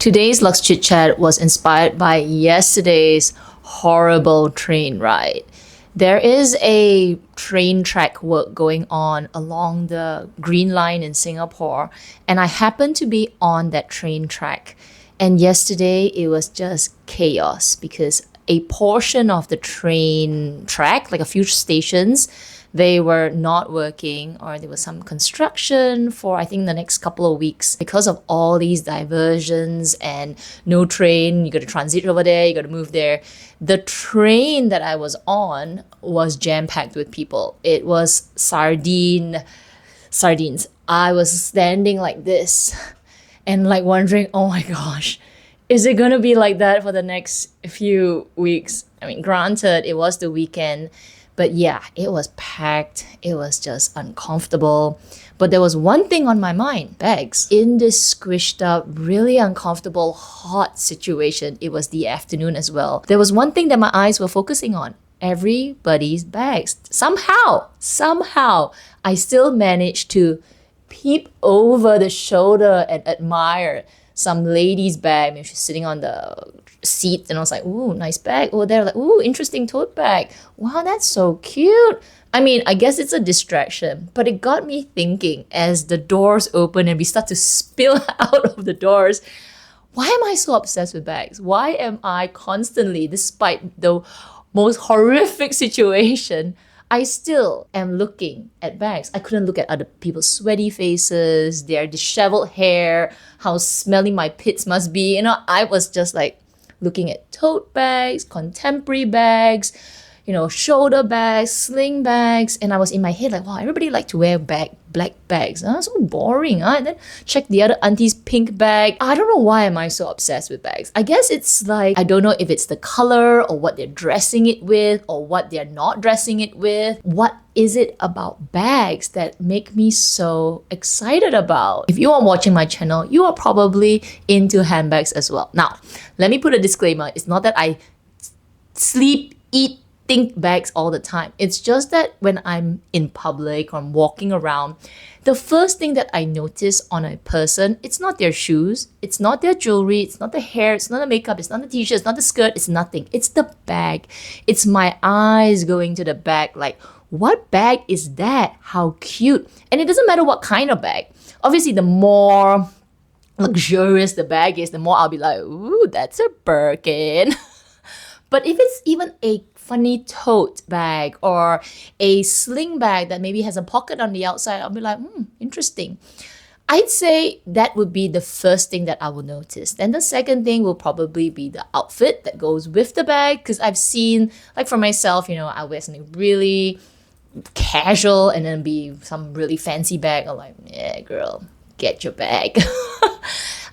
Today's Luxe Chit Chat was inspired by yesterday's horrible train ride. There is a train track work going on along the Green Line in Singapore, and I happened to be on that train track. And yesterday it was just chaos because a portion of the train track, like a few stations, they were not working, or there was some construction for I think the next couple of weeks. Because of all these diversions and no train, you got to transit over there, you got to move there. The train that I was on was jam-packed with people. It was sardines. I was standing like this and like wondering, oh my gosh, is it gonna be like that for the next few weeks? I mean, granted, it was the weekend, but yeah, it was packed. It was just uncomfortable. But there was one thing on my mind, bags. In this squished up, really uncomfortable, hot situation, it was the afternoon as well. There was one thing that my eyes were focusing on. Everybody's bags. Somehow, I still managed to peep over the shoulder and admire some lady's bag. Maybe she's sitting on the seat and I was like, ooh, nice bag. Oh, they're like, ooh, interesting tote bag. Wow, that's so cute. I mean, I guess it's a distraction, but it got me thinking as the doors open and we start to spill out of the doors. Why am I so obsessed with bags? Why am I constantly, despite the most horrific situation, I still am looking at bags. I couldn't look at other people's sweaty faces, their disheveled hair, how smelly my pits must be. I was just like looking at tote bags, contemporary bags, shoulder bags, sling bags. And I was in my head like, wow, everybody like to wear black bags. So boring. And then check the other auntie's pink bag. I don't know why am I so obsessed with bags. I guess it's like, I don't know if it's the color or what they're dressing it with or what they're not dressing it with. What is it about bags that make me so excited about? If you are watching my channel, you are probably into handbags as well. Now, let me put a disclaimer. It's not that I sleep, eat, think bags all the time. It's just that when I'm in public or I'm walking around, the first thing that I notice on a person, it's not their shoes, it's not their jewelry, it's not the hair, it's not the makeup, it's not the t-shirt, it's not the skirt, it's nothing. It's the bag. It's my eyes going to the bag like, what bag is that? How cute. And it doesn't matter what kind of bag. Obviously, the more luxurious the bag is, the more I'll be like, ooh, that's a Birkin. But if it's even a funny tote bag or a sling bag that maybe has a pocket on the outside, I'll be like, interesting. I'd say that would be the first thing that I will notice. Then the second thing will probably be the outfit that goes with the bag, because I've seen, like for myself, I wear something really casual and then be some really fancy bag. I'm like, yeah, girl, get your bag.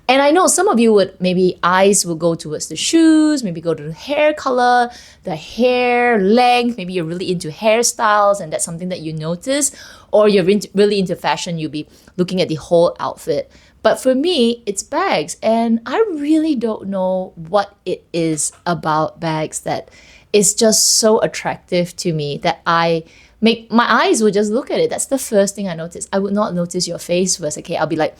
And I know some of you would, maybe eyes will go towards the shoes, maybe go to the hair color, the hair length, maybe you're really into hairstyles and that's something that you notice, or you're really into fashion, you'll be looking at the whole outfit. But for me, it's bags, and I really don't know what it is about bags that is just so attractive to me that my eyes would just look at it. That's the first thing I notice. I would not notice your face first, okay? I'll be like,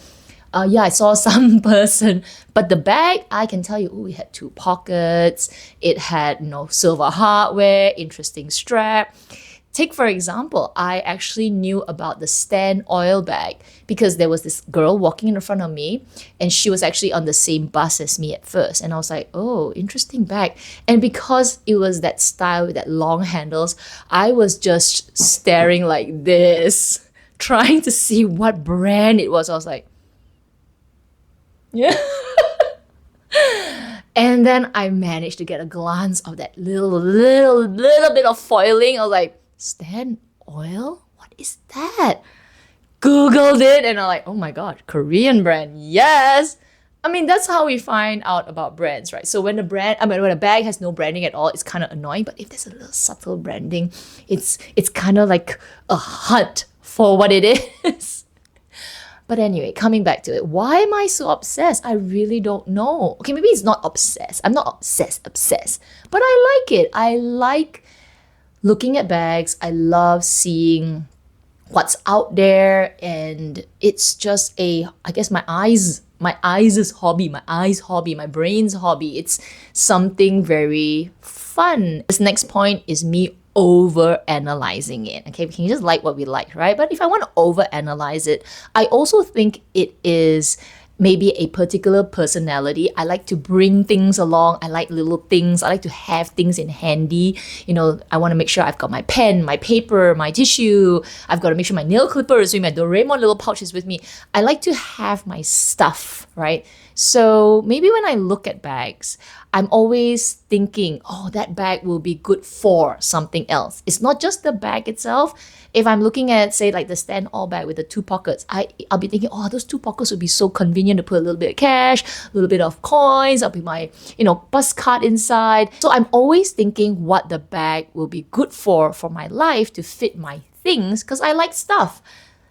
yeah, I saw some person, but the bag, I can tell you, it had 2 pockets, it had, silver hardware, interesting strap. Take, for example, I actually knew about the Stan oil bag because there was this girl walking in front of me and she was actually on the same bus as me at first. And I was like, oh, interesting bag. And because it was that style with that long handles, I was just staring like this, trying to see what brand it was. I was like, yeah. And then I managed to get a glance of that little bit of foiling. I was like, Stan oil? What is that? Googled it and I'm like, oh my God, Korean brand, yes. I mean, that's how we find out about brands, right? So when a bag has no branding at all, it's kind of annoying. But if there's a little subtle branding, it's kind of like a hunt for what it is. But anyway, coming back to it, why am I so obsessed? I really don't know. Okay, maybe it's not obsessed. I'm not obsessed, but I like it. I like looking at bags. I love seeing what's out there, and it's just I guess my eyes my eyes' hobby, my brain's hobby. It's something very fun. This next point is me over analyzing it. Okay, we can just like what we like, right? But if I want to over analyze it, I also think it is maybe a particular personality. I like to bring things along. I like little things. I like to have things in handy. You know, I want to make sure I've got my pen, my paper, my tissue. I've got to make sure my nail clipper is with me, my Doraemon little pouch is with me. I like to have my stuff, right? So maybe when I look at bags, I'm always thinking, oh, that bag will be good for something else. It's not just the bag itself. If I'm looking at, say, like the stand all bag with the 2 pockets, I'll be thinking, oh, those 2 pockets would be so convenient to put a little bit of cash, a little bit of coins, I'll be my, bus card inside. So I'm always thinking what the bag will be good for my life to fit my things, because I like stuff.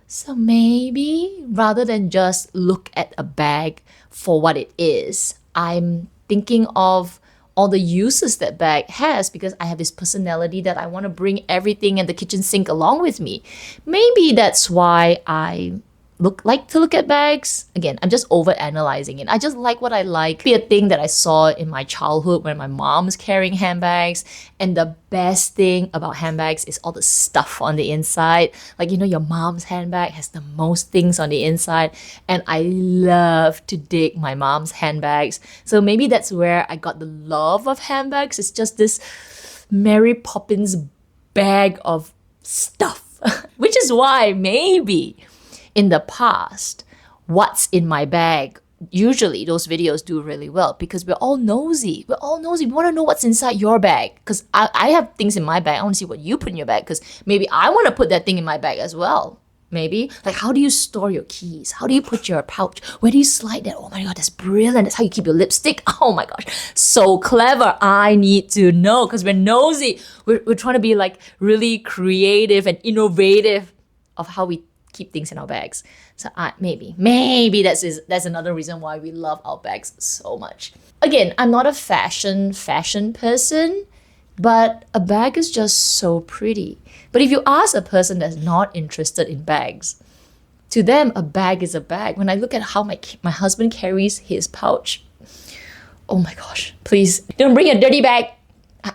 So maybe rather than just look at a bag for what it is, I'm thinking of all the uses that bag has, because I have this personality that I want to bring everything and the kitchen sink along with me. Maybe that's why I like to look at bags. Again, I'm just over analyzing it. I just like what I like. Be a thing that I saw in my childhood when my mom's carrying handbags. And the best thing about handbags is all the stuff on the inside. Like, your mom's handbag has the most things on the inside. And I love to dig my mom's handbags. So maybe that's where I got the love of handbags. It's just this Mary Poppins bag of stuff. Which is why maybe in the past, what's in my bag, usually those videos do really well, because we're all nosy. We want to know what's inside your bag, because I have things in my bag. I want to see what you put in your bag, because maybe I want to put that thing in my bag as well. Maybe. Like, how do you store your keys? How do you put your pouch? Where do you slide that? Oh my God, that's brilliant. That's how you keep your lipstick. Oh my gosh, so clever. I need to know, because we're nosy. We're trying to be like really creative and innovative of how we keep things in our bags. So maybe that's another reason why we love our bags so much. Again, I'm not a fashion person, but a bag is just so pretty. But if you ask a person that's not interested in bags, to them a bag is a bag. When I look at how my husband carries his pouch, oh my gosh, please don't bring a dirty bag.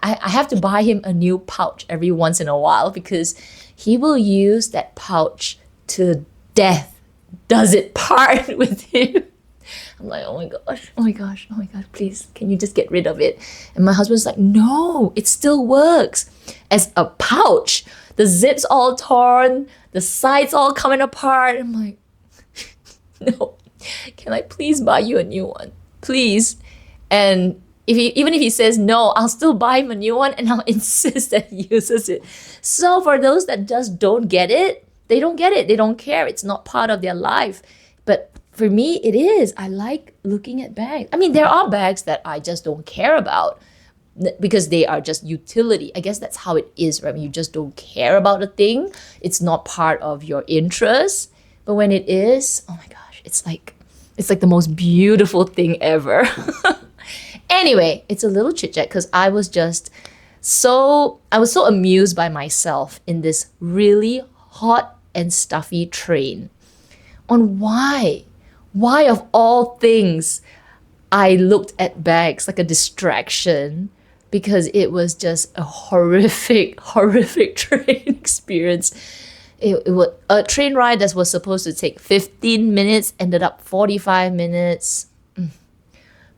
I have to buy him a new pouch every once in a while, because he will use that pouch to death. Does it part with him? I'm like, oh my gosh, please, can you just get rid of it? And my husband's like, no, it still works. As a pouch, the zips all torn, the sides all coming apart. I'm like, no, can I please buy you a new one? Please. And even if he says no, I'll still buy him a new one, and I'll insist that he uses it. So for those that just don't get it, they don't get it. They don't care. It's not part of their life. But for me, it is. I like looking at bags. I mean, there are bags that I just don't care about because they are just utility. I guess that's how it is, right? When you just don't care about a thing, it's not part of your interest. But when it is, oh my gosh, it's like the most beautiful thing ever. Anyway, it's a little chit chat because I was so amused by myself in this really hot and stuffy train on why of all things I looked at bags like a distraction, because it was just a horrific train experience. It was a train ride that was supposed to take 15 minutes ended up 45 minutes.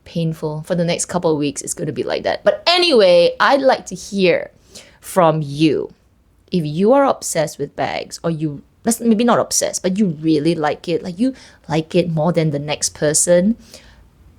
Painful. For the next couple of weeks, it's going to be like that. But anyway, I'd like to hear from you. If you are obsessed with bags, or maybe not obsessed, but you really like it, like you like it more than the next person,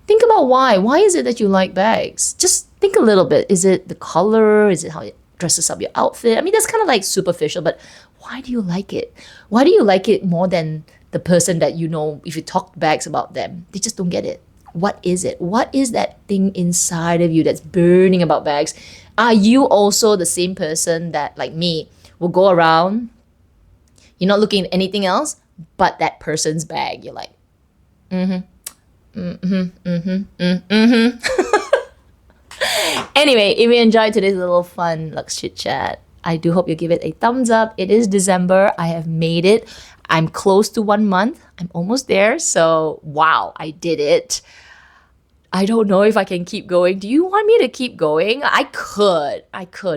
think about why. Why is it that you like bags? Just think a little bit. Is it the color? Is it how it dresses up your outfit? I mean, that's kind of like superficial, but why do you like it? Why do you like it more than the person that if you talk bags about them, they just don't get it? What is it? What is that thing inside of you that's burning about bags? Are you also the same person that, like me, will go around, you're not looking at anything else but that person's bag? You're like, Anyway, if you enjoyed today's little fun Luxe chit chat, I do hope you give it a thumbs up. It is December. I have made it. I'm close to 1 month. I'm almost there. So wow, I did it. I don't know if I can keep going. Do you want me to keep going? I could.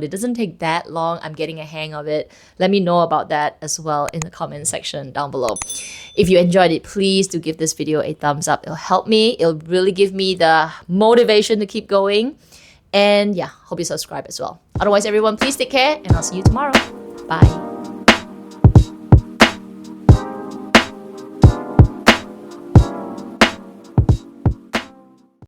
It doesn't take that long. I'm getting a hang of it. Let me know about that as well in the comment section down below. If you enjoyed it, please do give this video a thumbs up. It'll help me. It'll really give me the motivation to keep going. And yeah, hope you subscribe as well. Otherwise, everyone, please take care and I'll see you tomorrow. Bye.